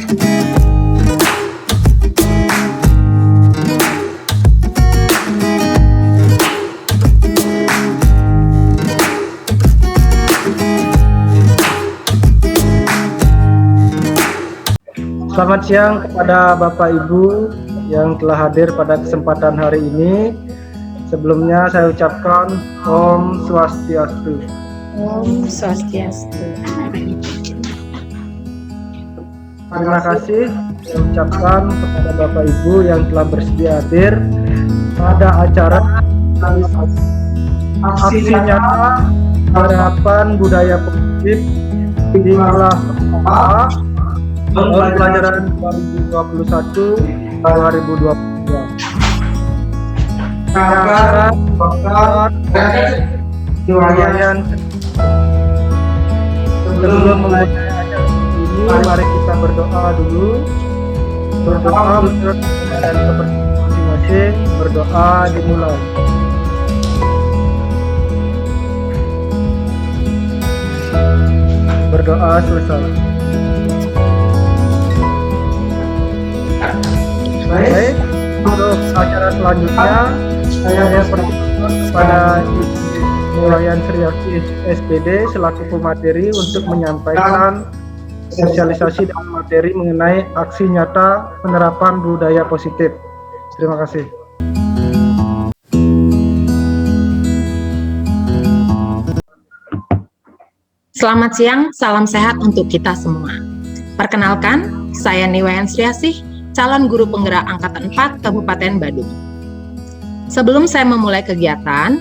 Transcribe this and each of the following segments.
Selamat siang kepada Bapak Ibu yang telah hadir pada kesempatan hari ini. Sebelumnya saya ucapkan Om Swastiastu. Om Swastiastu. Terima kasih saya ucapkan kepada Bapak Ibu yang telah bersedia hadir pada acara aksi nyata penerapan budaya positif di kelas A tahun pelajaran 2021-2022. Sekarang sebelum mulai acara ini, mari kita berdoa dulu. Berdoa menurut dan kepercayaan masing-masing. Berdoa dimulai. Berdoa selesai. Baik, untuk acara selanjutnya saya persilakan kepada Wayan Sriasti SPD selaku pemateri untuk menyampaikan sosialisasi dan materi mengenai aksi nyata penerapan budaya positif. Terima kasih. Selamat siang, salam sehat untuk kita semua. Perkenalkan, saya Niwayan Sriasti, calon guru penggerak Angkatan 4 Kabupaten Badung. Sebelum saya memulai kegiatan,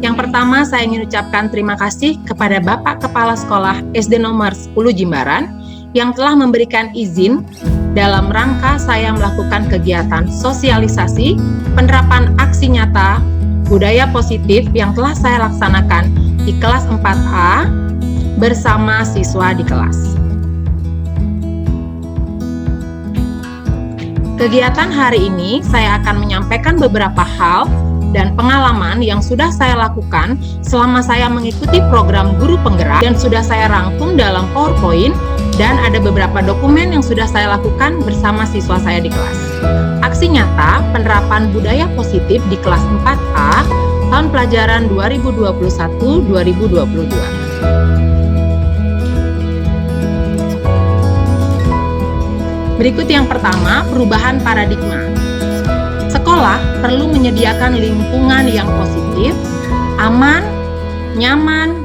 yang pertama saya ingin ucapkan terima kasih kepada Bapak Kepala Sekolah SD nomor 10 Jimbaran yang telah memberikan izin dalam rangka saya melakukan kegiatan sosialisasi penerapan aksi nyata budaya positif yang telah saya laksanakan di kelas 4A bersama siswa di kelas. Kegiatan hari ini saya akan menyampaikan beberapa hal dan pengalaman yang sudah saya lakukan selama saya mengikuti program guru penggerak dan sudah saya rangkum dalam PowerPoint, dan ada beberapa dokumen yang sudah saya lakukan bersama siswa saya di kelas. Aksi nyata penerapan budaya positif di kelas 4A tahun pelajaran 2021-2022. Berikut yang pertama, perubahan paradigma. Sekolah perlu menyediakan lingkungan yang positif, aman, nyaman,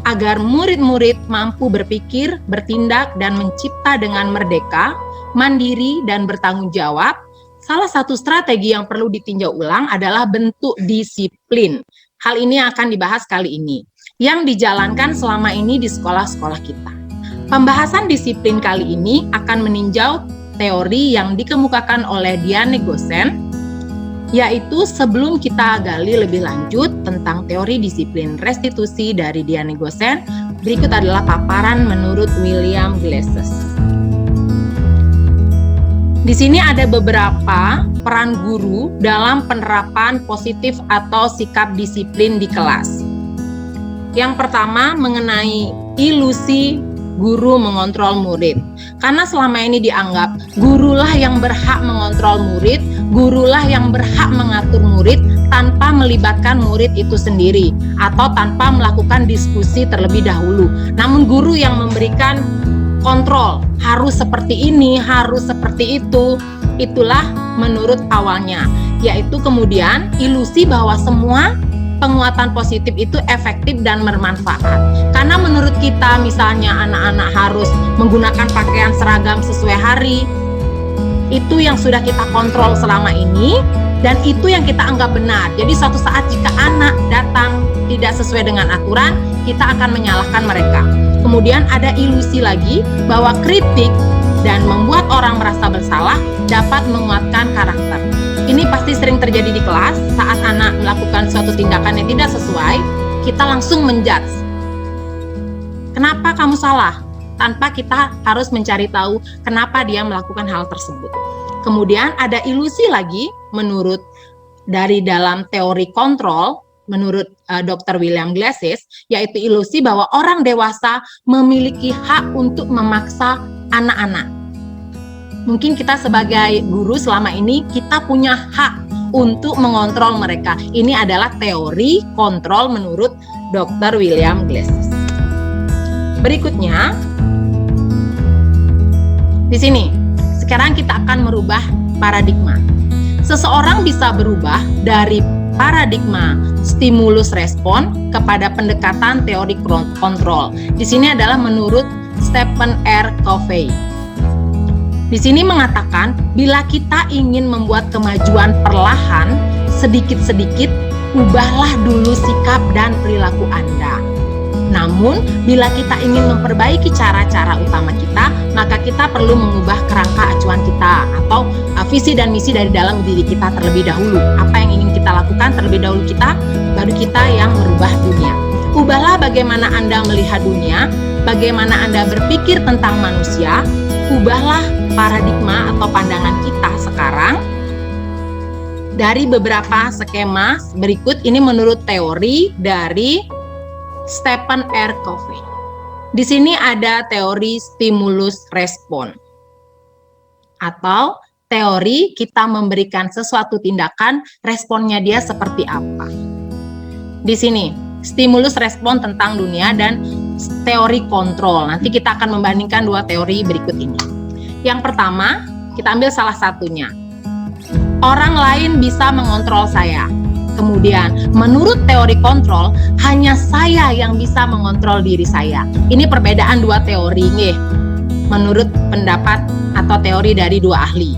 agar murid-murid mampu berpikir, bertindak, dan mencipta dengan merdeka, mandiri, dan bertanggung jawab. Salah satu strategi yang perlu ditinjau ulang adalah bentuk disiplin. Hal ini akan dibahas kali ini, yang dijalankan selama ini di sekolah-sekolah kita. Pembahasan disiplin kali ini akan meninjau teori yang dikemukakan oleh Diane Gosen, yaitu sebelum kita gali lebih lanjut tentang teori disiplin restitusi dari Diane Gosen, berikut adalah paparan menurut William Glasses. Di sini ada beberapa peran guru dalam penerapan positif atau sikap disiplin di kelas. Yang pertama mengenai ilusi guru mengontrol murid. Karena selama ini dianggap gurulah yang berhak mengontrol murid, gurulah yang berhak mengatur murid tanpa melibatkan murid itu sendiri atau tanpa melakukan diskusi terlebih dahulu. Namun guru yang memberikan kontrol, harus seperti ini, harus seperti itu. Itulah menurut awalnya, yaitu kemudian ilusi bahwa semua penguatan positif itu efektif dan bermanfaat. Karena menurut kita misalnya anak-anak harus menggunakan pakaian seragam sesuai hari, itu yang sudah kita kontrol selama ini dan itu yang kita anggap benar. Jadi suatu saat jika anak datang tidak sesuai dengan aturan, kita akan menyalahkan mereka. Kemudian ada ilusi lagi bahwa kritik dan membuat orang merasa bersalah dapat menguatkan karakter. Ini pasti sering terjadi di kelas saat anak melakukan suatu tindakan yang tidak sesuai, kita langsung menjudge. Kenapa kamu salah? Tanpa kita harus mencari tahu kenapa dia melakukan hal tersebut. Kemudian ada ilusi lagi menurut dari dalam teori kontrol, menurut Dr. William Glasses, yaitu ilusi bahwa orang dewasa memiliki hak untuk memaksa anak-anak. Mungkin kita sebagai guru selama ini kita punya hak untuk mengontrol mereka. Ini adalah teori kontrol menurut Dr. William Glasses. Berikutnya, di sini, sekarang kita akan merubah paradigma. Seseorang bisa berubah dari paradigma stimulus respon kepada pendekatan teori kontrol. Di sini adalah menurut Stephen R. Covey. Di sini mengatakan, bila kita ingin membuat kemajuan perlahan, sedikit-sedikit, ubahlah dulu sikap dan perilaku Anda. Namun, bila kita ingin memperbaiki cara-cara utama kita, maka kita perlu mengubah kerangka acuan kita atau visi dan misi dari dalam diri kita terlebih dahulu. Apa yang ingin kita lakukan terlebih dahulu kita, baru kita yang merubah dunia. Ubahlah bagaimana Anda melihat dunia, bagaimana Anda berpikir tentang manusia, ubahlah paradigma atau pandangan kita sekarang dari beberapa skema berikut. Ini menurut teori dari Stephen R. Covey. Di sini ada teori stimulus respon atau teori kita memberikan sesuatu tindakan, responnya dia seperti apa. Di sini stimulus respon tentang dunia dan teori kontrol. Nanti kita akan membandingkan dua teori berikut ini. Yang pertama, kita ambil salah satunya. Orang lain bisa mengontrol saya. Kemudian, menurut teori kontrol, hanya saya yang bisa mengontrol diri saya. Ini perbedaan dua teori nih, menurut pendapat atau teori dari dua ahli.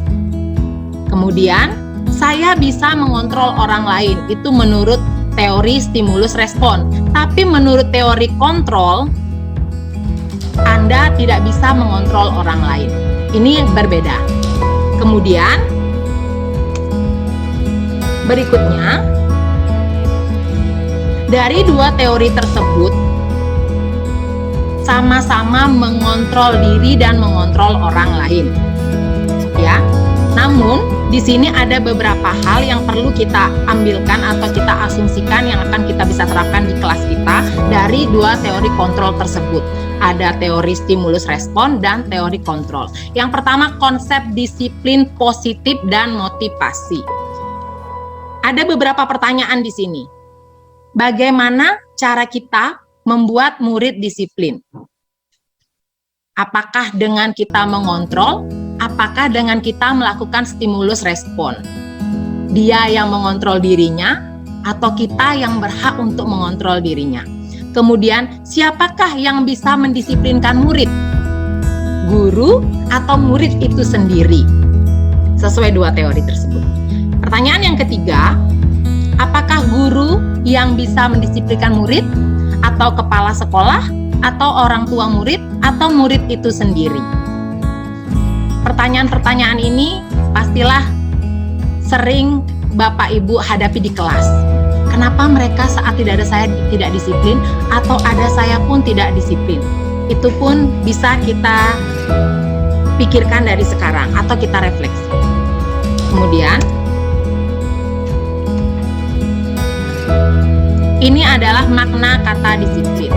Kemudian, saya bisa mengontrol orang lain. Itu menurut teori stimulus respon. Tapi menurut teori kontrol, Anda tidak bisa mengontrol orang lain. Ini berbeda. Kemudian, berikutnya, dari dua teori tersebut sama-sama mengontrol diri dan mengontrol orang lain. Ya. Namun di sini ada beberapa hal yang perlu kita ambilkan atau kita asumsikan yang akan kita bisa terapkan di kelas kita dari dua teori kontrol tersebut. Ada teori stimulus respon dan teori kontrol. Yang pertama, konsep disiplin positif dan motivasi. Ada beberapa pertanyaan di sini. Bagaimana cara kita membuat murid disiplin? Apakah dengan kita mengontrol? Apakah dengan kita melakukan stimulus respon? Dia yang mengontrol dirinya atau kita yang berhak untuk mengontrol dirinya? Kemudian, siapakah yang bisa mendisiplinkan murid? Guru atau murid itu sendiri? Sesuai dua teori tersebut. Pertanyaan yang ketiga, apakah guru yang bisa mendisiplinkan murid, atau kepala sekolah, atau orang tua murid, atau murid itu sendiri? Pertanyaan-pertanyaan ini pastilah sering Bapak Ibu hadapi di kelas. Kenapa mereka saat tidak ada saya tidak disiplin, atau ada saya pun tidak disiplin? Itu pun bisa kita pikirkan dari sekarang, atau kita refleksi. Kemudian, ini adalah makna kata disiplin,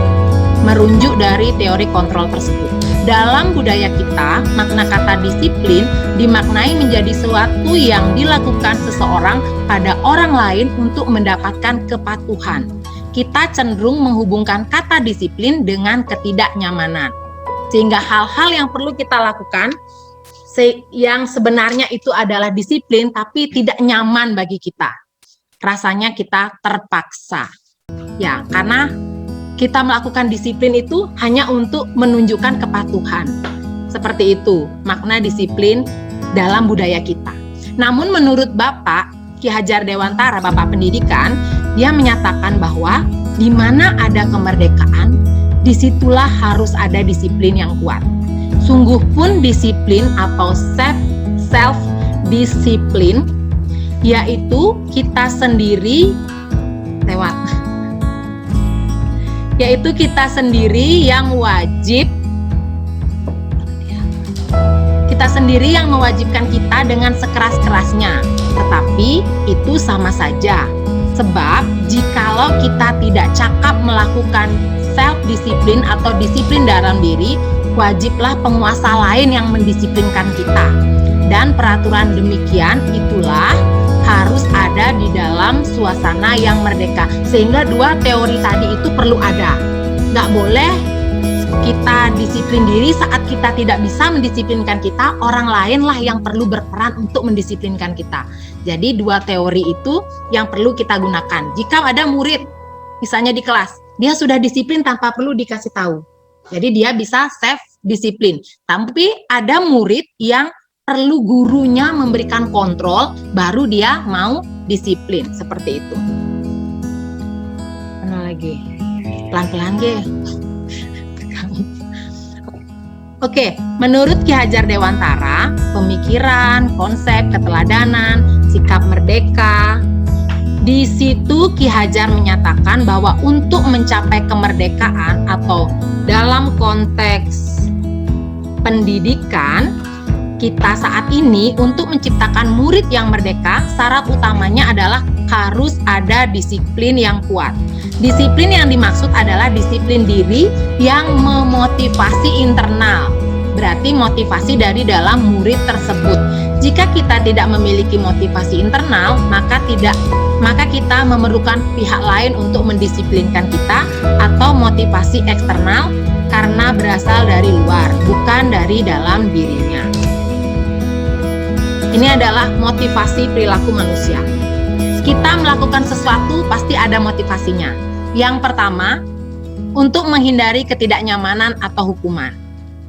merujuk dari teori kontrol tersebut. Dalam budaya kita, makna kata disiplin dimaknai menjadi sesuatu yang dilakukan seseorang pada orang lain untuk mendapatkan kepatuhan. Kita cenderung menghubungkan kata disiplin dengan ketidaknyamanan. Sehingga hal-hal yang perlu kita lakukan, yang sebenarnya itu adalah disiplin, tapi tidak nyaman bagi kita. Rasanya kita terpaksa. Ya, karena kita melakukan disiplin itu hanya untuk menunjukkan kepatuhan. Seperti itu makna disiplin dalam budaya kita. Namun menurut Bapak Ki Hajar Dewantara, Bapak Pendidikan, dia menyatakan bahwa di mana ada kemerdekaan, disitulah harus ada disiplin yang kuat. Sungguh pun disiplin atau self-disiplin, yaitu kita sendiri yang wajib, kita sendiri yang mewajibkan kita dengan sekeras-kerasnya. Tetapi itu sama saja, sebab jikalau kita tidak cakap melakukan self-disiplin atau disiplin dalam diri, wajiblah penguasa lain yang mendisiplinkan kita. Dan peraturan demikian itulah harus ada di dalam suasana yang merdeka. Sehingga dua teori tadi itu perlu ada. Nggak boleh kita disiplin diri saat kita tidak bisa mendisiplinkan kita, orang lainlah yang perlu berperan untuk mendisiplinkan kita. Jadi dua teori itu yang perlu kita gunakan. Jika ada murid, misalnya di kelas, dia sudah disiplin tanpa perlu dikasih tahu. Jadi dia bisa self-disiplin. Tapi ada murid yang perlu gurunya memberikan kontrol, baru dia mau disiplin. Seperti itu. Mana lagi? Pelan-pelan ge. Oke, menurut Ki Hajar Dewantara, pemikiran, konsep, keteladanan, sikap merdeka, di situ Ki Hajar menyatakan bahwa untuk mencapai kemerdekaan atau dalam konteks pendidikan kita saat ini, untuk menciptakan murid yang merdeka, syarat utamanya adalah harus ada disiplin yang kuat. Disiplin yang dimaksud adalah disiplin diri yang memotivasi internal. Berarti motivasi dari dalam murid tersebut. Jika kita tidak memiliki motivasi internal, maka kita memerlukan pihak lain untuk mendisiplinkan kita, atau motivasi eksternal karena berasal dari luar, bukan dari dalam dirinya. Ini adalah motivasi perilaku manusia. Kita melakukan sesuatu pasti ada motivasinya. Yang pertama, untuk menghindari ketidaknyamanan atau hukuman.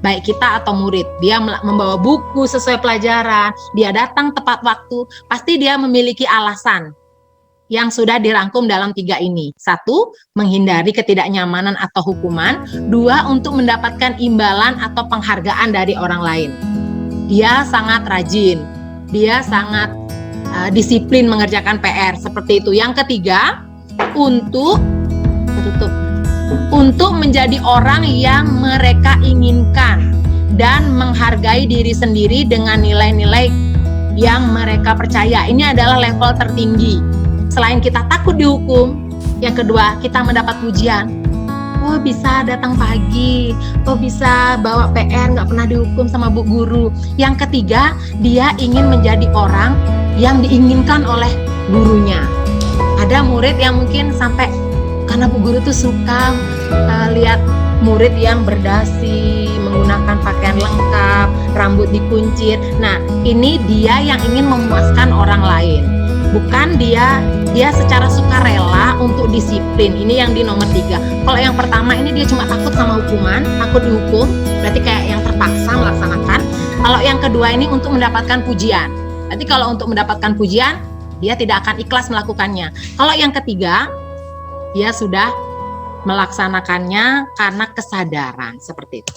Baik kita atau murid, dia membawa buku sesuai pelajaran, dia datang tepat waktu, pasti dia memiliki alasan yang sudah dirangkum dalam 3 ini. 1, menghindari ketidaknyamanan atau hukuman. 2, untuk mendapatkan imbalan atau penghargaan dari orang lain. Dia sangat rajin, dia sangat disiplin mengerjakan PR, seperti itu. Yang ketiga, untuk menjadi orang yang mereka inginkan dan menghargai diri sendiri dengan nilai-nilai yang mereka percaya. Ini adalah level tertinggi. Selain kita takut dihukum, yang kedua kita mendapat pujian. Oh, bisa datang pagi, oh bisa bawa PR, nggak pernah dihukum sama bu guru. Yang ketiga, dia ingin menjadi orang yang diinginkan oleh gurunya. Ada murid yang mungkin sampai karena bu guru tuh suka lihat murid yang berdasi, menggunakan pakaian lengkap, rambut dikuncir. Nah, ini dia yang ingin memuaskan orang lain. Bukan dia secara sukarela untuk disiplin. Ini yang di nomor 3. Kalau yang pertama ini dia cuma takut sama hukuman, takut dihukum, berarti kayak yang terpaksa melaksanakan. Kalau yang kedua ini untuk mendapatkan pujian. Berarti kalau untuk mendapatkan pujian, dia tidak akan ikhlas melakukannya. Kalau yang ketiga, dia sudah melaksanakannya karena kesadaran, seperti itu.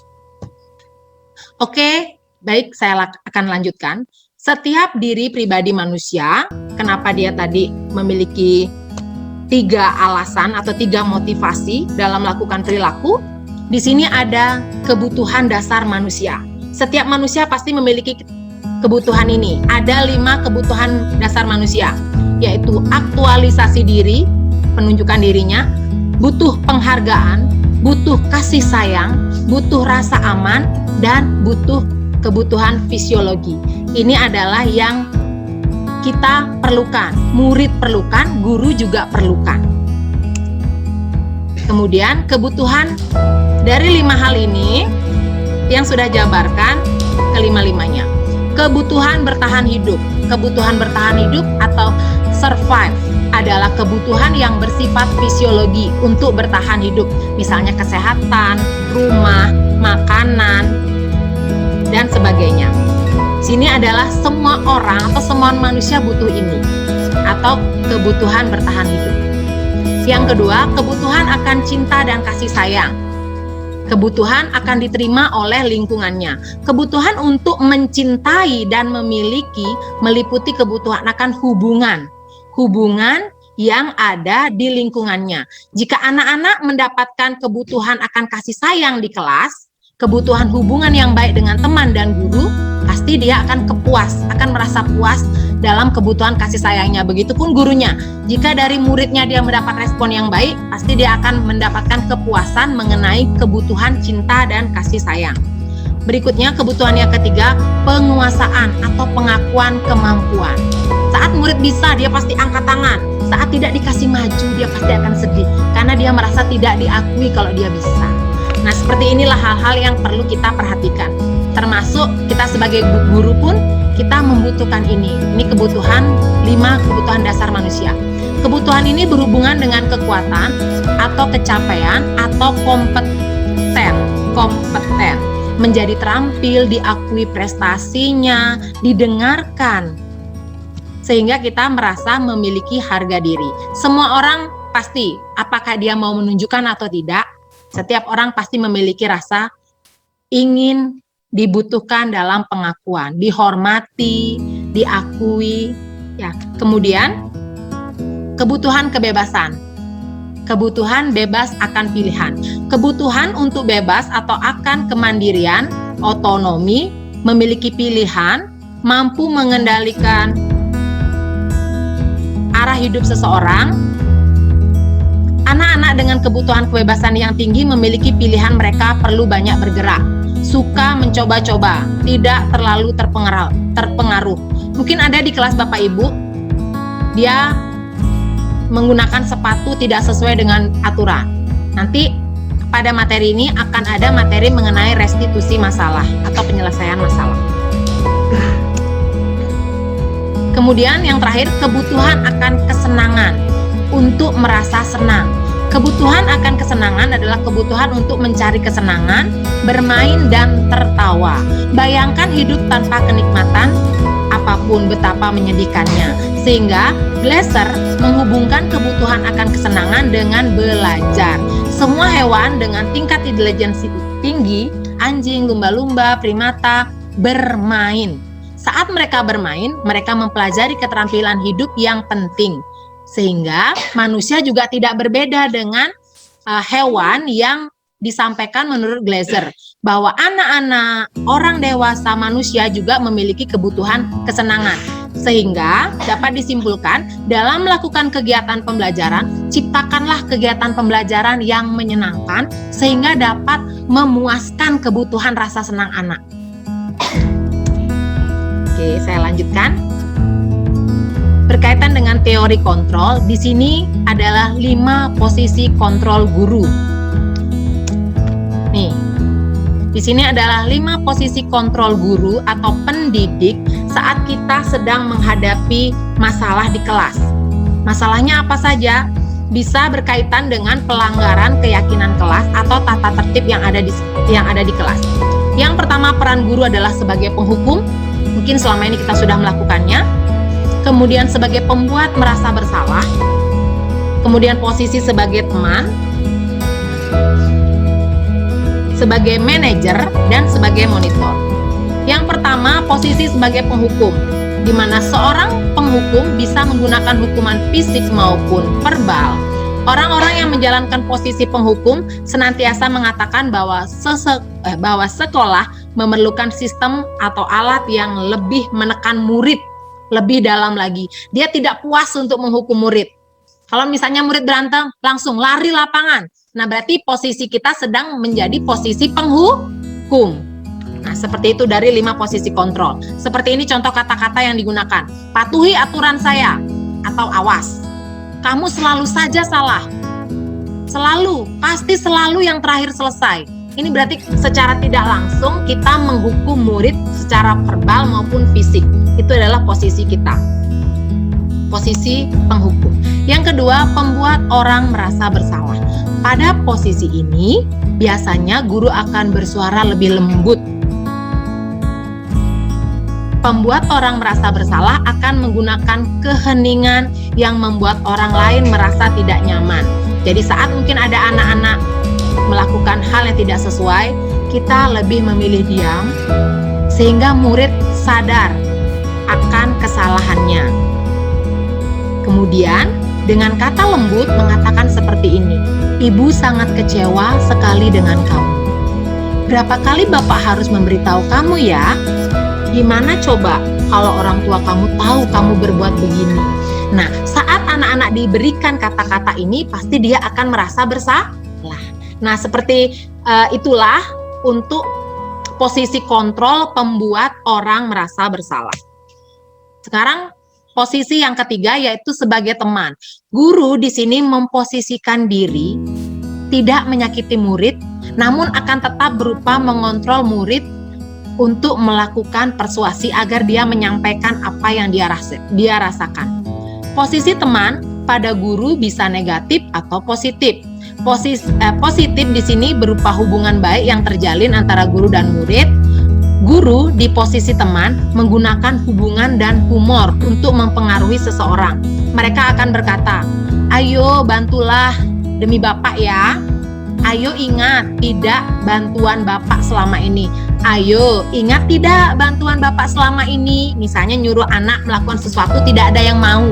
Oke, baik, saya akan lanjutkan. Setiap diri pribadi manusia, kenapa dia tadi memiliki 3 alasan atau 3 motivasi dalam melakukan perilaku? Di sini ada kebutuhan dasar manusia. Setiap manusia pasti memiliki kebutuhan ini. Ada 5 kebutuhan dasar manusia, yaitu aktualisasi diri, penunjukan dirinya, butuh penghargaan, butuh kasih sayang, butuh rasa aman, dan butuh kebutuhan fisiologi. Ini adalah yang kita perlukan, murid perlukan, guru juga perlukan. Kemudian kebutuhan dari 5 hal ini yang sudah jabarkan kelima-limanya. Kebutuhan bertahan hidup. Kebutuhan bertahan hidup atau survive adalah kebutuhan yang bersifat fisiologi untuk bertahan hidup. Misalnya kesehatan, rumah, makanan, dan sebagainya. Sini adalah semua orang atau semua manusia butuh ini, atau kebutuhan bertahan hidup. Yang kedua, kebutuhan akan cinta dan kasih sayang. Kebutuhan akan diterima oleh lingkungannya. Kebutuhan untuk mencintai dan memiliki meliputi kebutuhan akan hubungan yang ada di lingkungannya. Jika anak-anak mendapatkan kebutuhan akan kasih sayang di kelas, kebutuhan hubungan yang baik dengan teman dan guru, pasti dia akan merasa puas dalam kebutuhan kasih sayangnya. Begitupun gurunya. Jika dari muridnya dia mendapat respon yang baik, pasti dia akan mendapatkan kepuasan mengenai kebutuhan cinta dan kasih sayang. Berikutnya, kebutuhan yang ketiga, penguasaan atau pengakuan kemampuan. Saat murid bisa, dia pasti angkat tangan. Saat tidak dikasih maju, dia pasti akan sedih karena dia merasa tidak diakui kalau dia bisa. Nah, seperti inilah hal-hal yang perlu kita perhatikan. Termasuk kita sebagai guru pun kita membutuhkan ini. Ini kebutuhan 5 kebutuhan dasar manusia. Kebutuhan ini berhubungan dengan kekuatan atau kecapaian atau kompeten. Menjadi terampil, diakui prestasinya, didengarkan. Sehingga kita merasa memiliki harga diri. Semua orang pasti, apakah dia mau menunjukkan atau tidak, setiap orang pasti memiliki rasa ingin dibutuhkan dalam pengakuan, dihormati, diakui. Ya, kemudian kebutuhan kebebasan. Kebutuhan bebas akan pilihan. Kebutuhan untuk bebas atau akan kemandirian, otonomi, memiliki pilihan, mampu mengendalikan arah hidup seseorang. Anak-anak dengan kebutuhan kebebasan yang tinggi memiliki pilihan, mereka perlu banyak bergerak, suka mencoba-coba, tidak terlalu terpengaruh. Mungkin ada di kelas Bapak Ibu, dia menggunakan sepatu tidak sesuai dengan aturan. Nanti pada materi ini akan ada materi mengenai restitusi masalah atau penyelesaian masalah. Kemudian yang terakhir, kebutuhan akan kesenangan, untuk merasa senang. Kebutuhan akan kesenangan adalah kebutuhan untuk mencari kesenangan, bermain dan tertawa. Bayangkan hidup tanpa kenikmatan, apapun betapa menyedihkannya. Sehingga Glasser menghubungkan kebutuhan akan kesenangan dengan belajar. Semua hewan dengan tingkat intelijensi tinggi, anjing, lumba-lumba, primata, bermain. Saat mereka bermain, mereka mempelajari keterampilan hidup yang penting. Sehingga manusia juga tidak berbeda dengan hewan yang disampaikan menurut Glasser, bahwa anak-anak, orang dewasa, manusia juga memiliki kebutuhan kesenangan. Sehingga dapat disimpulkan, dalam melakukan kegiatan pembelajaran, ciptakanlah kegiatan pembelajaran yang menyenangkan sehingga dapat memuaskan kebutuhan rasa senang anak. Oke, saya lanjutkan. Berkaitan dengan teori kontrol, di sini adalah 5 posisi kontrol guru. Nih, di sini adalah 5 posisi kontrol guru atau pendidik saat kita sedang menghadapi masalah di kelas. Masalahnya apa saja? Bisa berkaitan dengan pelanggaran keyakinan kelas atau tata tertib yang ada di kelas. Yang pertama, peran guru adalah sebagai penghukum. Mungkin selama ini kita sudah melakukannya. Kemudian sebagai pembuat merasa bersalah, kemudian posisi sebagai teman, sebagai manajer, dan sebagai monitor. Yang pertama, posisi sebagai penghukum, di mana seorang penghukum bisa menggunakan hukuman fisik maupun verbal. Orang-orang yang menjalankan posisi penghukum senantiasa mengatakan bahwa sekolah memerlukan sistem atau alat yang lebih menekan murid lebih dalam lagi. Dia tidak puas untuk menghukum murid. Kalau misalnya murid berantem, langsung lari lapangan. Nah, berarti posisi kita sedang menjadi posisi penghukum. Nah, seperti itu dari 5 posisi kontrol. Seperti ini contoh kata-kata yang digunakan. Patuhi aturan saya, atau awas. Kamu selalu saja salah. Selalu, pasti selalu yang terakhir selesai. Ini berarti secara tidak langsung kita menghukum murid secara verbal maupun fisik. Itu adalah posisi kita. Posisi penghukum. Yang kedua, pembuat orang merasa bersalah. Pada posisi ini, biasanya guru akan bersuara lebih lembut. Pembuat orang merasa bersalah akan menggunakan keheningan yang membuat orang lain merasa tidak nyaman. Jadi saat mungkin ada anak-anak melakukan hal yang tidak sesuai, kita lebih memilih diam sehingga murid sadar akan kesalahannya. Kemudian dengan kata lembut mengatakan seperti ini, "Ibu sangat kecewa sekali dengan kamu. Berapa kali Bapak harus memberitahu kamu ya? Gimana coba kalau orang tua kamu tahu kamu berbuat begini? Nah, saat anak-anak diberikan kata-kata ini, pasti dia akan merasa bersalah. Nah, seperti itulah untuk posisi kontrol pembuat orang merasa bersalah. Sekarang posisi yang ketiga yaitu sebagai teman. Guru di sini memposisikan diri tidak menyakiti murid, namun akan tetap berupa mengontrol murid untuk melakukan persuasi agar dia menyampaikan apa yang dia rasakan. Posisi teman pada guru bisa negatif atau positif. Positif di sini berupa hubungan baik yang terjalin antara guru dan murid. Guru di posisi teman menggunakan hubungan dan humor untuk mempengaruhi seseorang. Mereka akan berkata, "Ayo bantulah demi Bapak ya. Ayo ingat tidak bantuan Bapak selama ini. Ayo ingat tidak bantuan Bapak selama ini." Misalnya nyuruh anak melakukan sesuatu tidak ada yang mau.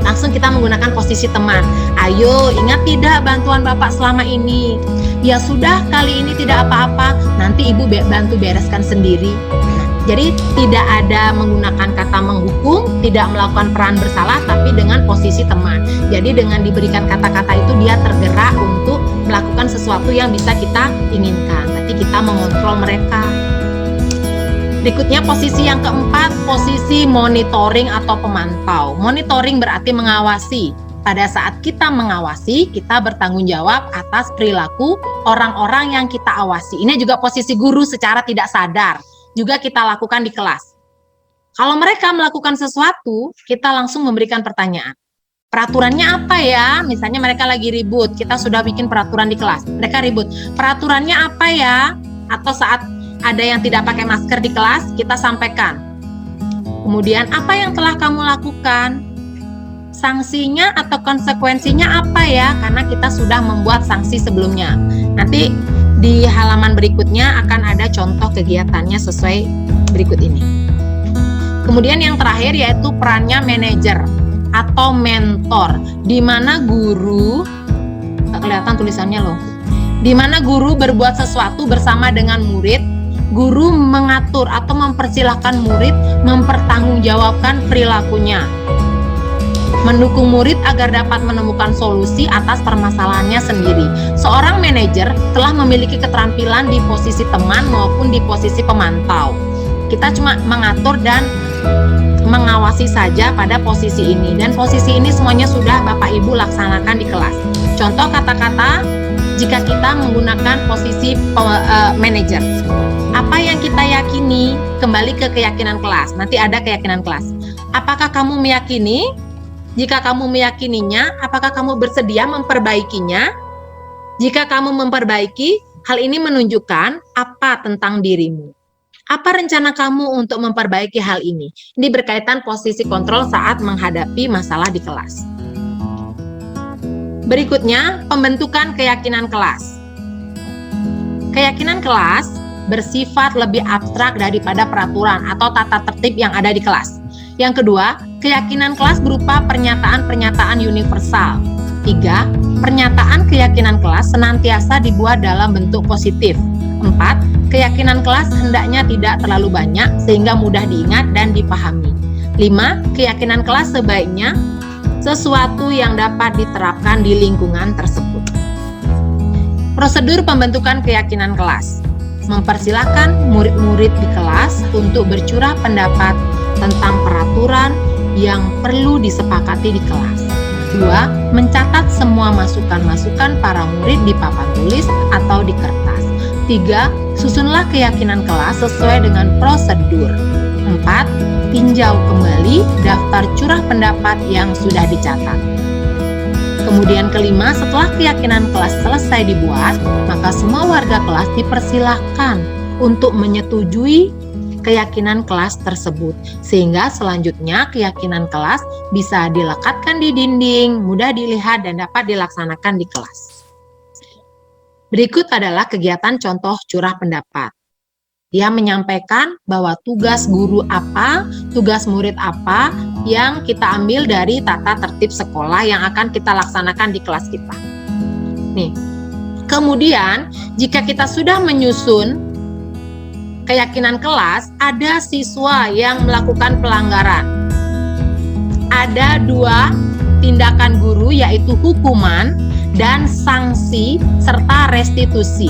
Langsung kita menggunakan posisi teman. "Ayo ingat tidak bantuan Bapak selama ini. Ya sudah kali ini tidak apa-apa. Nanti Ibu bantu bereskan sendiri." Jadi tidak ada menggunakan kata menghukum, tidak melakukan peran bersalah, tapi dengan posisi teman. Jadi dengan diberikan kata-kata itu dia tergerak untuk melakukan sesuatu yang bisa kita inginkan. Nanti kita mengontrol mereka. Berikutnya posisi yang keempat, posisi monitoring atau pemantau. Monitoring berarti mengawasi. Pada saat kita mengawasi, kita bertanggung jawab atas perilaku orang-orang yang kita awasi. Ini juga posisi guru secara tidak sadar. Juga kita lakukan di kelas. Kalau mereka melakukan sesuatu, kita langsung memberikan pertanyaan. Peraturannya apa ya? Misalnya mereka lagi ribut, kita sudah bikin peraturan di kelas. Mereka ribut, peraturannya apa ya? Atau saat ada yang tidak pakai masker di kelas, kita sampaikan. Kemudian, apa yang telah kamu lakukan? Sanksinya atau konsekuensinya apa ya? Karena kita sudah membuat sanksi sebelumnya. Nanti di halaman berikutnya akan ada contoh kegiatannya sesuai berikut ini. Kemudian yang terakhir yaitu perannya manajer atau mentor, di mana guru, tak kelihatan tulisannya loh, di mana guru berbuat sesuatu bersama dengan murid. Guru mengatur atau mempersilahkan murid mempertanggungjawabkan perilakunya, mendukung murid agar dapat menemukan solusi atas permasalahannya sendiri. Seorang manajer telah memiliki keterampilan di posisi teman maupun di posisi pemantau. Kita cuma mengatur dan mengawasi saja pada posisi ini, dan posisi ini semuanya sudah Bapak Ibu laksanakan di kelas. Contoh kata-kata jika kita menggunakan posisi manajer. Apa yang kita yakini? Kembali ke keyakinan kelas. Nanti ada keyakinan kelas. Apakah kamu meyakini? Jika kamu meyakininya, apakah kamu bersedia memperbaikinya? Jika kamu memperbaiki, hal ini menunjukkan apa tentang dirimu. Apa rencana kamu untuk memperbaiki hal ini? Ini berkaitan posisi kontrol saat menghadapi masalah di kelas. Berikutnya, pembentukan keyakinan kelas. Keyakinan kelas bersifat lebih abstrak daripada peraturan atau tata tertib yang ada di kelas. Yang kedua, keyakinan kelas berupa pernyataan-pernyataan universal. 3. Pernyataan keyakinan kelas senantiasa dibuat dalam bentuk positif. 4. Keyakinan kelas hendaknya tidak terlalu banyak sehingga mudah diingat dan dipahami. 5. Keyakinan kelas sebaiknya sesuatu yang dapat diterapkan di lingkungan tersebut. Prosedur pembentukan keyakinan kelas. Mempersilahkan murid-murid di kelas untuk bercurah pendapat tentang peraturan yang perlu disepakati di kelas. 2. Mencatat semua masukan-masukan para murid di papan tulis atau di kertas. 3. Susunlah keyakinan kelas sesuai dengan prosedur. 4. Tinjau kembali daftar curah pendapat yang sudah dicatat. Kemudian kelima, setelah keyakinan kelas selesai dibuat, maka semua warga kelas dipersilahkan untuk menyetujui keyakinan kelas tersebut, sehingga selanjutnya keyakinan kelas bisa dilekatkan di dinding, mudah dilihat dan dapat dilaksanakan di kelas. Berikut adalah kegiatan contoh curah pendapat. Dia menyampaikan bahwa tugas guru apa, tugas murid apa yang kita ambil dari tata tertib sekolah yang akan kita laksanakan di kelas kita. Nih, kemudian jika kita sudah menyusun keyakinan kelas, ada siswa yang melakukan pelanggaran. Ada 2 tindakan guru, yaitu hukuman dan sanksi serta restitusi.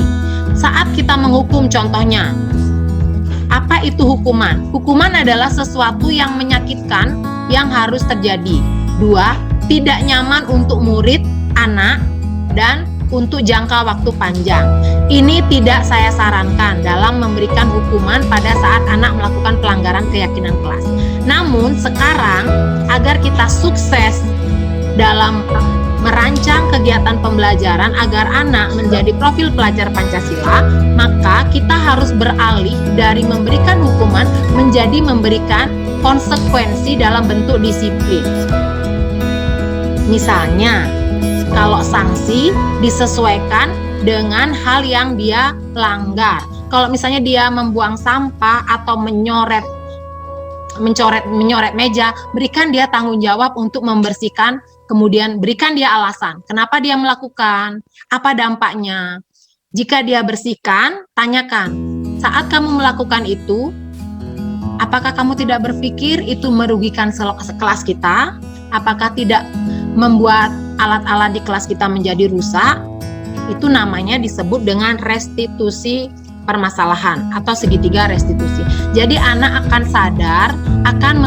Saat kita menghukum, contohnya, apa itu hukuman? Hukuman adalah sesuatu yang menyakitkan yang harus terjadi. 2, tidak nyaman untuk murid, anak, dan untuk jangka waktu panjang. Ini tidak saya sarankan dalam memberikan hukuman pada saat anak melakukan pelanggaran keyakinan kelas. Namun sekarang, agar kita sukses dalam merancang kegiatan pembelajaran agar anak menjadi profil pelajar Pancasila, maka kita harus beralih dari memberikan hukuman menjadi memberikan konsekuensi dalam bentuk disiplin. Misalnya, kalau sanksi disesuaikan dengan hal yang dia langgar. Kalau misalnya dia membuang sampah atau menyoret meja, berikan dia tanggung jawab untuk membersihkan, kemudian berikan dia alasan kenapa dia melakukan, apa dampaknya. Jika dia bersihkan, tanyakan, saat kamu melakukan itu, apakah kamu tidak berpikir itu merugikan kelas kita? Apakah tidak membuat alat-alat di kelas kita menjadi rusak? Itu namanya disebut dengan restitusi permasalahan atau segitiga restitusi. Jadi anak akan sadar, akan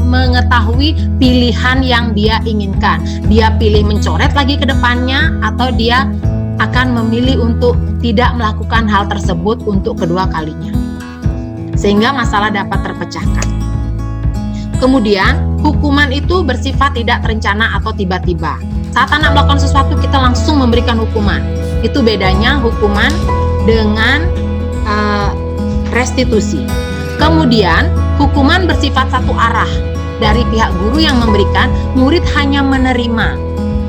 mengetahui pilihan yang dia inginkan. Dia pilih mencoret lagi ke depannya, atau dia akan memilih untuk tidak melakukan hal tersebut untuk kedua kalinya, sehingga masalah dapat terpecahkan. Kemudian, hukuman itu bersifat tidak terencana atau tiba-tiba. Saat anak melakukan sesuatu, kita langsung memberikan hukuman. Itu bedanya hukuman dengan restitusi. Kemudian, hukuman bersifat satu arah. Dari pihak guru yang memberikan, murid hanya menerima.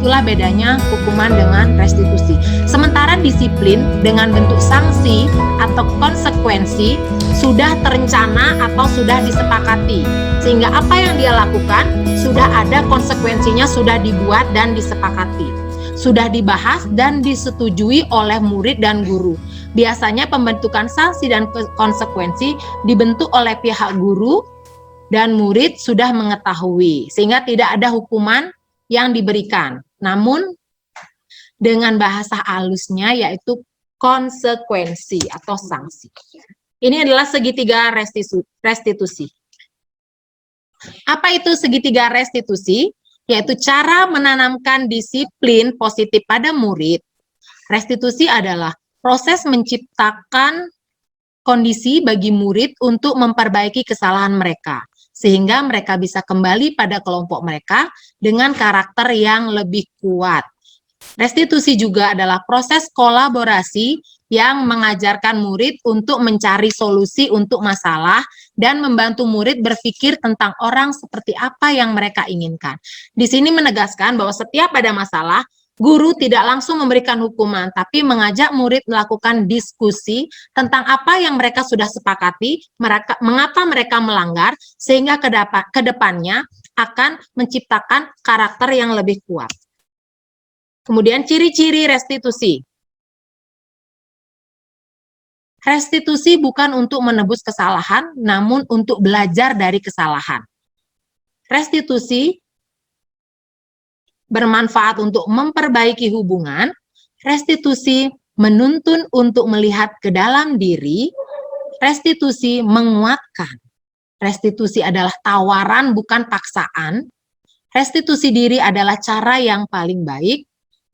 Itulah bedanya hukuman dengan restitusi. Sementara disiplin dengan bentuk sanksi atau konsekuensi sudah terencana atau sudah disepakati. Sehingga apa yang dia lakukan sudah ada konsekuensinya, sudah dibuat dan disepakati. Sudah dibahas dan disetujui oleh murid dan guru. Biasanya pembentukan sanksi dan konsekuensi dibentuk oleh pihak guru dan murid sudah mengetahui. Sehingga tidak ada hukuman yang diberikan. Namun dengan bahasa halusnya yaitu konsekuensi atau sanksi. Ini adalah segitiga restitusi. Apa itu segitiga restitusi? Yaitu cara menanamkan disiplin positif pada murid. Restitusi adalah proses menciptakan kondisi bagi murid untuk memperbaiki kesalahan mereka, sehingga mereka bisa kembali pada kelompok mereka dengan karakter yang lebih kuat. Restitusi juga adalah proses kolaborasi yang mengajarkan murid untuk mencari solusi untuk masalah dan membantu murid berpikir tentang orang seperti apa yang mereka inginkan. Di sini menegaskan bahwa setiap ada masalah, guru tidak langsung memberikan hukuman, tapi mengajak murid melakukan diskusi tentang apa yang mereka sudah sepakati, mengapa mereka melanggar, sehingga ke depannya akan menciptakan karakter yang lebih kuat. Kemudian ciri-ciri restitusi. Restitusi bukan untuk menebus kesalahan, namun untuk belajar dari kesalahan. Restitusi bermanfaat untuk memperbaiki hubungan. Restitusi menuntun untuk melihat ke dalam diri. Restitusi menguatkan. Restitusi adalah tawaran, bukan paksaan. Restitusi diri adalah cara yang paling baik.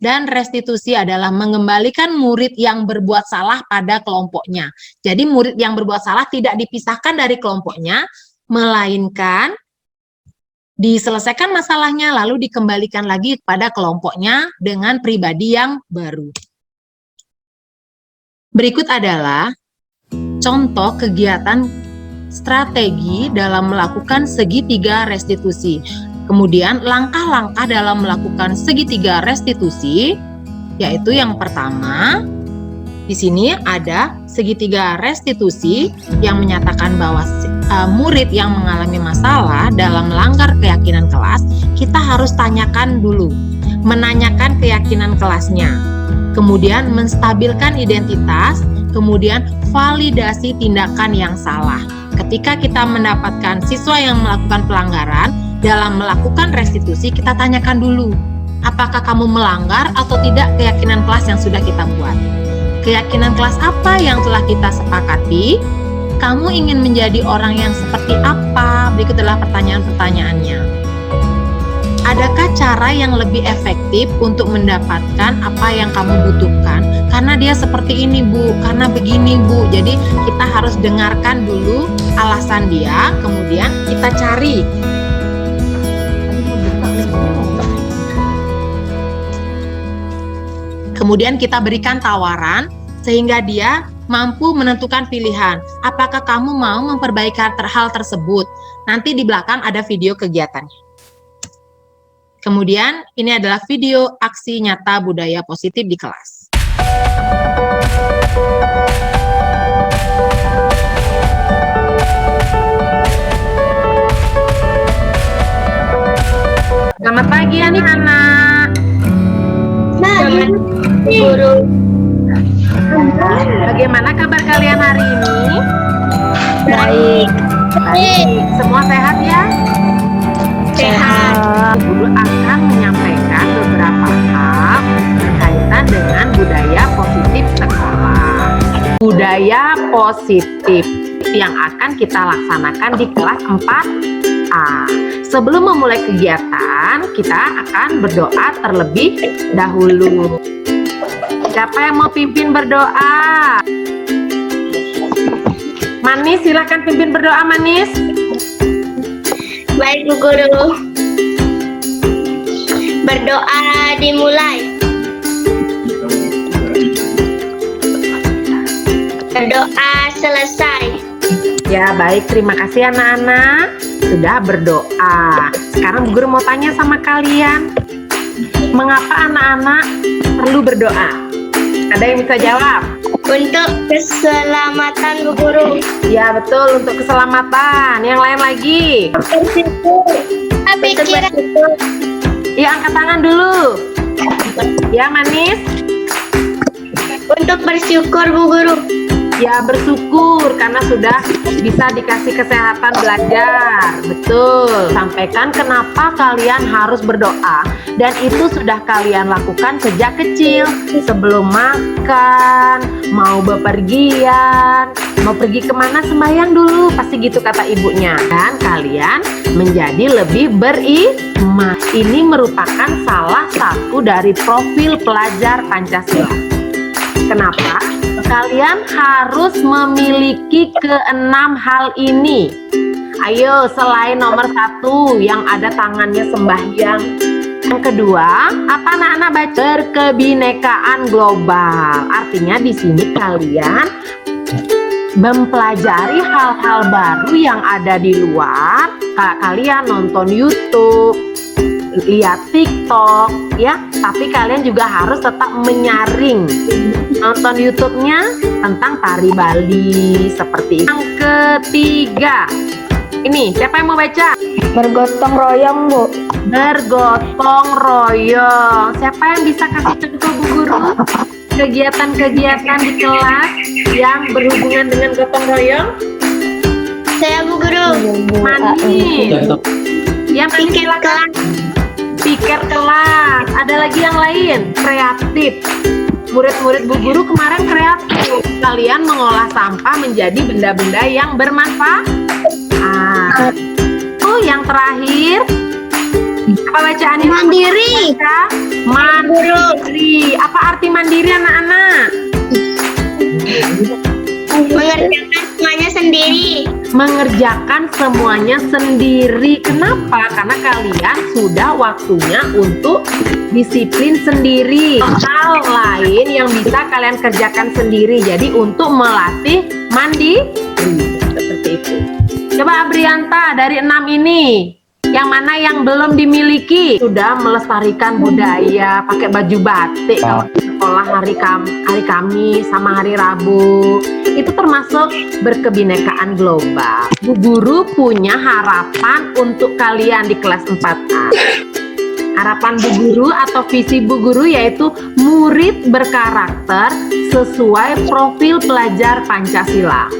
Dan restitusi adalah mengembalikan murid yang berbuat salah pada kelompoknya. Jadi murid yang berbuat salah tidak dipisahkan dari kelompoknya, melainkan diselesaikan masalahnya lalu dikembalikan lagi kepada kelompoknya dengan pribadi yang baru. Berikut adalah contoh kegiatan strategi dalam melakukan segitiga restitusi. Kemudian langkah-langkah dalam melakukan segitiga restitusi, yaitu yang pertama, di sini ada segitiga restitusi yang menyatakan bahwa murid yang mengalami masalah dalam melanggar keyakinan kelas, kita harus tanyakan dulu, menanyakan keyakinan kelasnya. Kemudian menstabilkan identitas kemudian validasi tindakan yang salah. Ketika kita mendapatkan siswa yang melakukan pelanggaran, dalam melakukan restitusi kita tanyakan dulu, apakah kamu melanggar atau tidak keyakinan kelas yang sudah kita buat? Keyakinan kelas apa yang telah kita sepakati? Kamu ingin menjadi orang yang seperti apa? Berikut adalah pertanyaan-pertanyaannya. Adakah cara yang lebih efektif untuk mendapatkan apa yang kamu butuhkan? Karena dia seperti ini, Bu, karena begini, Bu. Jadi kita harus dengarkan dulu alasan dia, kemudian kita cari. Kemudian kita berikan tawaran sehingga dia mampu menentukan pilihan. Apakah kamu mau memperbaiki hal tersebut? Nanti di belakang ada video kegiatannya. Kemudian ini adalah video aksi nyata budaya positif di kelas. Selamat pagi anak-anak. Selamat guru. Bagaimana kabar kalian hari ini? Baik. Baik. Semua sehat ya? Sehat. Guru akan menyampaikan beberapa hal berkaitan dengan budaya positif sekolah. Budaya positif yang akan kita laksanakan di kelas 4A. Sebelum memulai kegiatan, kita akan berdoa terlebih dahulu. Siapa yang mau pimpin berdoa? Manis, silakan pimpin berdoa, Manis. Baik, Bu Guru. Berdoa dimulai. Berdoa selesai. Ya, baik. Terima kasih anak-anak sudah berdoa. Sekarang Bu Guru mau tanya sama kalian. Mengapa anak-anak perlu berdoa? Ada yang bisa jawab? Untuk keselamatan, Bu Guru. Ya, betul. Untuk keselamatan. Yang lain lagi? Pikiran. Ya, angkat tangan dulu. Ya, Manis. Untuk bersyukur, Bu Guru. Ya, bersyukur karena sudah bisa dikasih kesehatan belajar. Betul. Sampaikan kenapa kalian harus berdoa. Dan itu sudah kalian lakukan sejak kecil. Sebelum makan, mau bepergian, mau pergi kemana sembahyang dulu. Pasti gitu kata ibunya. Dan kalian menjadi lebih beriman. Ini merupakan salah satu dari profil pelajar Pancasila. Kenapa? Kalian harus memiliki keenam hal ini. Ayo, selain nomor 1 yang ada tangannya sembahyang. Yang kedua, apa anak-anak baca? Berkebinekaan global. Artinya di sini kalian mempelajari hal-hal baru yang ada di luar. Kalian nonton YouTube, lihat TikTok, ya. Tapi kalian juga harus tetap menyaring. Nonton YouTube-nya tentang tari Bali seperti itu. Yang ketiga, ini siapa yang mau baca? Bergotong royong, Bu. Bergotong royong. Siapa yang bisa kasih contoh, Bu Guru? Kegiatan-kegiatan di kelas yang berhubungan dengan gotong royong? Saya, Bu Guru. Manis. Yang Pikir kelas. Pikir kelas. Ada lagi yang lain? Kreatif. Murid-murid Bu Guru kemarin kreatif. Kalian mengolah sampah menjadi benda-benda yang bermanfaat. Oh, yang terakhir. Apa bacaannya? Mandiri. Mandiri. Apa arti mandiri anak-anak? Mengerjakan semuanya sendiri. Mengerjakan semuanya sendiri. Kenapa? Karena kalian sudah waktunya untuk disiplin sendiri. Hal lain yang bisa kalian kerjakan sendiri. Jadi untuk melatih mandiri. Seperti itu. Coba Abrianta, dari 6 ini, yang mana yang belum dimiliki? Sudah melestarikan budaya, pakai baju batik kalau di sekolah hari Kamis sama hari Rabu. Itu termasuk berkebinekaan global. Bu Guru punya harapan untuk kalian di kelas 4A. Harapan Bu Guru atau visi Bu Guru yaitu murid berkarakter sesuai profil pelajar Pancasila.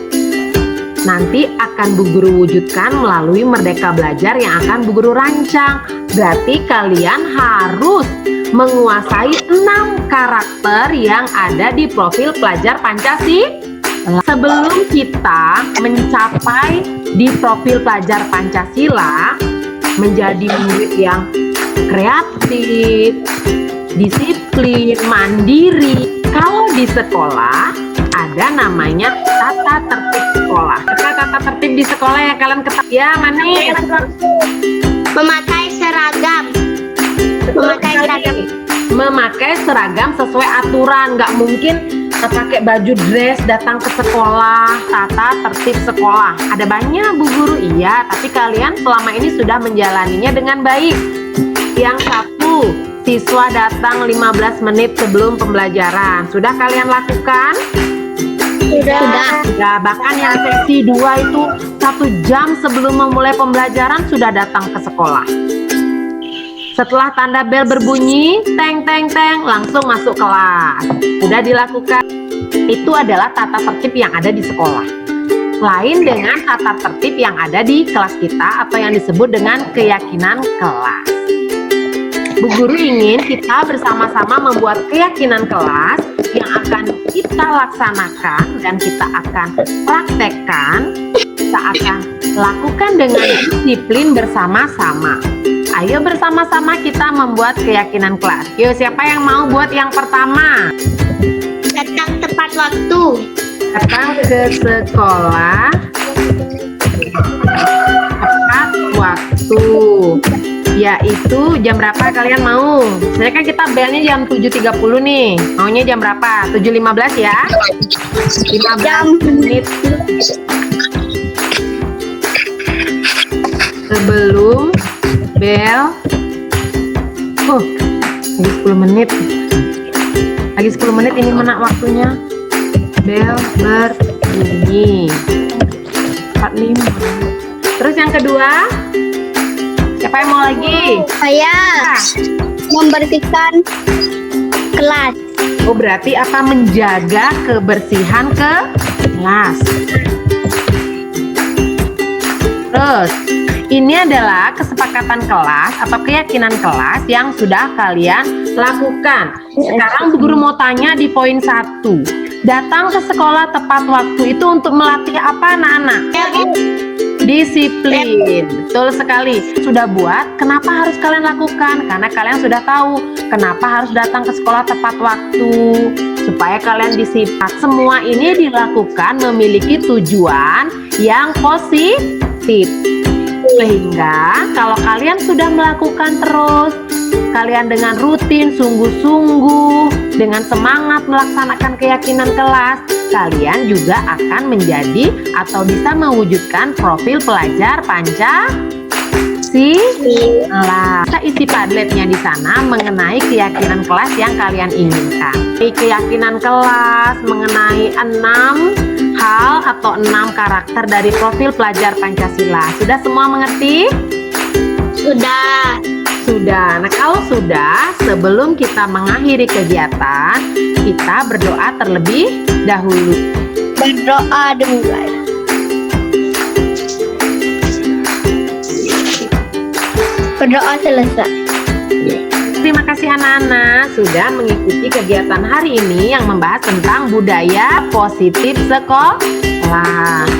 Nanti akan Bu Guru wujudkan melalui Merdeka Belajar yang akan Bu Guru rancang. Berarti kalian harus menguasai 6 karakter yang ada di profil pelajar Pancasila. Sebelum kita mencapai di profil pelajar Pancasila, menjadi murid yang kreatif, disiplin, mandiri, kalau di sekolah ada namanya tata tertib sekolah. Tata tertib di sekolah yang kalian ketahui ya, Manis? Memakai seragam. Memakai seragam sesuai aturan. Nggak mungkin pakai baju dress datang ke sekolah. Tata tertib sekolah ada banyak Bu Guru, iya, tapi kalian selama ini sudah menjalaninya dengan baik. Yang satu, siswa datang 15 menit sebelum pembelajaran. Sudah kalian lakukan? Sudah. Ya, bahkan yang sesi 2 itu 1 jam sebelum memulai pembelajaran sudah datang ke sekolah. Setelah tanda bel berbunyi, teng teng teng, langsung masuk kelas. Sudah dilakukan. Itu adalah tata tertib yang ada di sekolah. Lain dengan tata tertib yang ada di kelas kita atau yang disebut dengan keyakinan kelas. Bu Guru ingin kita bersama-sama membuat keyakinan kelas yang akan kita laksanakan dan kita akan praktekkan, kita akan lakukan dengan disiplin bersama-sama. Ayo bersama-sama kita membuat keyakinan kelas. Yuk, siapa yang mau buat yang pertama? Datang tepat waktu. Datang ke sekolah tepat waktu. Yaitu jam berapa kalian mau? Sebenarnya kan kita belnya jam 7.30 nih. Maunya jam berapa? 7.15 ya? 15 menit sebelum bel. Lagi 10 menit. Lagi 10 menit ini mana waktunya? Bel berbunyi 45. Terus yang kedua, siapa yang mau lagi? Saya membersihkan kelas. Oh, berarti apa? Menjaga kebersihan kelas. Terus, ini adalah kesepakatan kelas atau keyakinan kelas yang sudah kalian lakukan. Sekarang Bu Guru mau tanya di poin 1. Datang ke sekolah tepat waktu itu untuk melatih apa, anak-anak? Disiplin. Betul sekali. Sudah buat, kenapa harus kalian lakukan? Karena kalian sudah tahu kenapa harus datang ke sekolah tepat waktu, supaya kalian disiplin. Semua ini dilakukan memiliki tujuan yang positif. Sehingga kalau kalian sudah melakukan terus, kalian dengan rutin, sungguh-sungguh, dengan semangat melaksanakan keyakinan kelas, kalian juga akan menjadi atau bisa mewujudkan profil pelajar Pancasila. Kita isi padletnya di sana mengenai keyakinan kelas yang kalian inginkan. Keyakinan kelas mengenai 6 hal atau 6 karakter dari profil pelajar Pancasila. Sudah semua mengerti? Sudah. Sudah. Nah, kalau sudah, sebelum kita mengakhiri kegiatan, kita berdoa terlebih dahulu. Berdoa dulu. Berdoa selesai. Terima kasih anak-anak sudah mengikuti kegiatan hari ini yang membahas tentang budaya positif sekolah.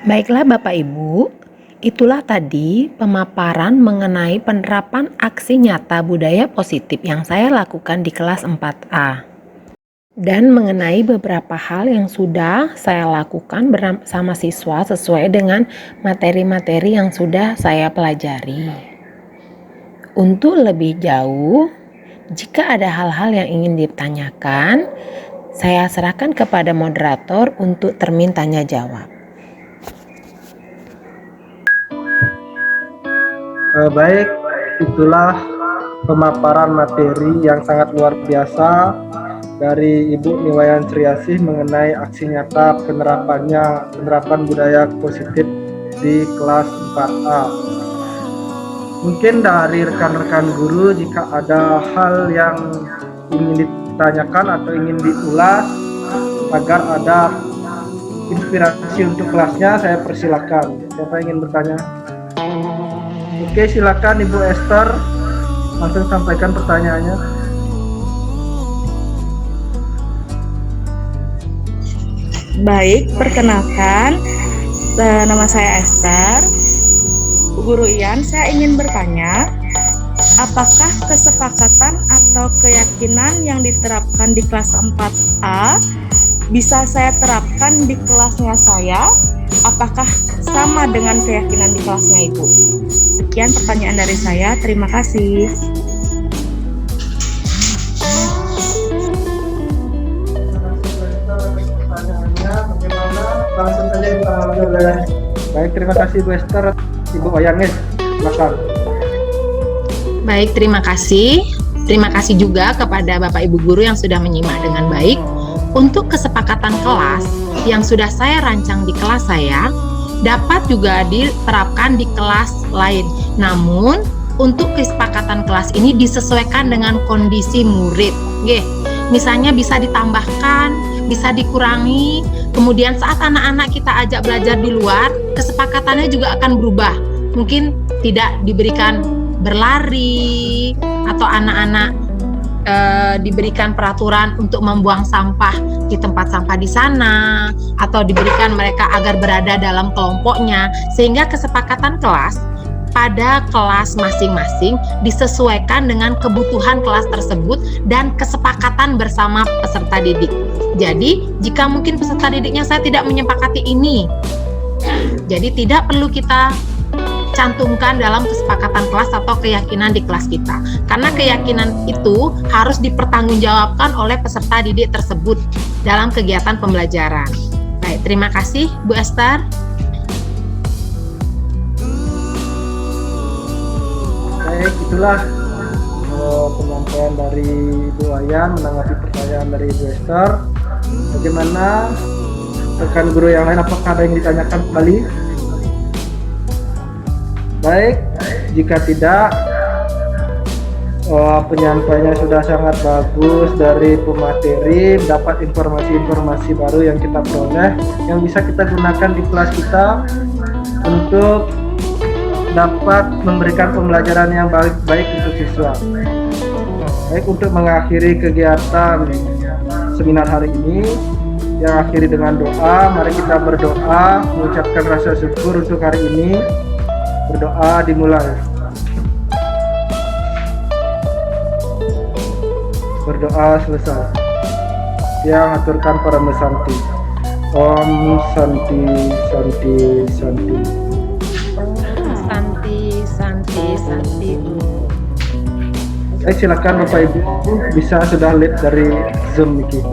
Baiklah Bapak Ibu, itulah tadi pemaparan mengenai penerapan aksi nyata budaya positif yang saya lakukan di kelas 4A. Dan mengenai beberapa hal yang sudah saya lakukan bersama siswa sesuai dengan materi-materi yang sudah saya pelajari. Untuk lebih jauh, jika ada hal-hal yang ingin ditanyakan, saya serahkan kepada moderator untuk termin tanya jawab. Baik, itulah pemaparan materi yang sangat luar biasa dari Ibu Niwayan Sriasih mengenai aksi nyata penerapan budaya positif di kelas 4A. Mungkin dari rekan-rekan guru jika ada hal yang ingin ditanyakan atau ingin diulas agar ada inspirasi untuk kelasnya, saya persilakan. Siapa yang ingin bertanya? Oke, silakan Ibu Esther, langsung sampaikan pertanyaannya. Baik, perkenalkan, nama saya Esther. Guru Ian, saya ingin bertanya, apakah kesepakatan atau keyakinan yang diterapkan di kelas 4A bisa saya terapkan di kelasnya saya? Apakah sama dengan keyakinan di kelasnya Ibu? Sekian pertanyaan dari saya, terima kasih. Langsung saja ditanggapi oleh. Baik, terima kasih Bu Esther. Ibu Wayanis, silakan. Baik, terima kasih. Terima kasih juga kepada Bapak Ibu Guru yang sudah menyimak dengan baik. Untuk kesepakatan kelas yang sudah saya rancang di kelas saya, dapat juga diterapkan di kelas lain. Namun, untuk kesepakatan kelas ini disesuaikan dengan kondisi murid. Misalnya bisa ditambahkan, bisa dikurangi. Kemudian saat anak-anak kita ajak belajar di luar, kesepakatannya juga akan berubah. Mungkin tidak diberikan berlari, atau anak-anak diberikan peraturan untuk membuang sampah di tempat sampah di sana, atau diberikan mereka agar berada dalam kelompoknya, sehingga kesepakatan kelas pada kelas masing-masing disesuaikan dengan kebutuhan kelas tersebut dan kesepakatan bersama peserta didik. Jadi, jika mungkin peserta didiknya saya tidak menyepakati ini, jadi tidak perlu kita cantumkan dalam kesepakatan kelas atau keyakinan di kelas kita, karena keyakinan itu harus dipertanggungjawabkan oleh peserta didik tersebut dalam kegiatan pembelajaran. Baik, terima kasih Bu Esther. Baik, itulah penyampaian dari Ibu Wayan menanggapi pertanyaan dari Ibu Esther. Bagaimana rekan guru yang lain, apakah ada yang ditanyakan kembali? Baik, jika tidak, penyampaiannya sudah sangat bagus dari pemateri, dapat informasi-informasi baru yang kita peroleh, yang bisa kita gunakan di kelas kita untuk dapat memberikan pembelajaran yang baik untuk siswa. Baik, untuk mengakhiri kegiatan seminar hari ini, yang akhiri dengan doa. Mari kita berdoa, mengucapkan rasa syukur untuk hari ini. Berdoa dimulai. Berdoa selesai. Yang aturkan para mesanti. Om Santi Santi Santi. Santi, Santi, Santi. Silakan Bapak Ibu, bisa sudah lihat dari Zoom Niki.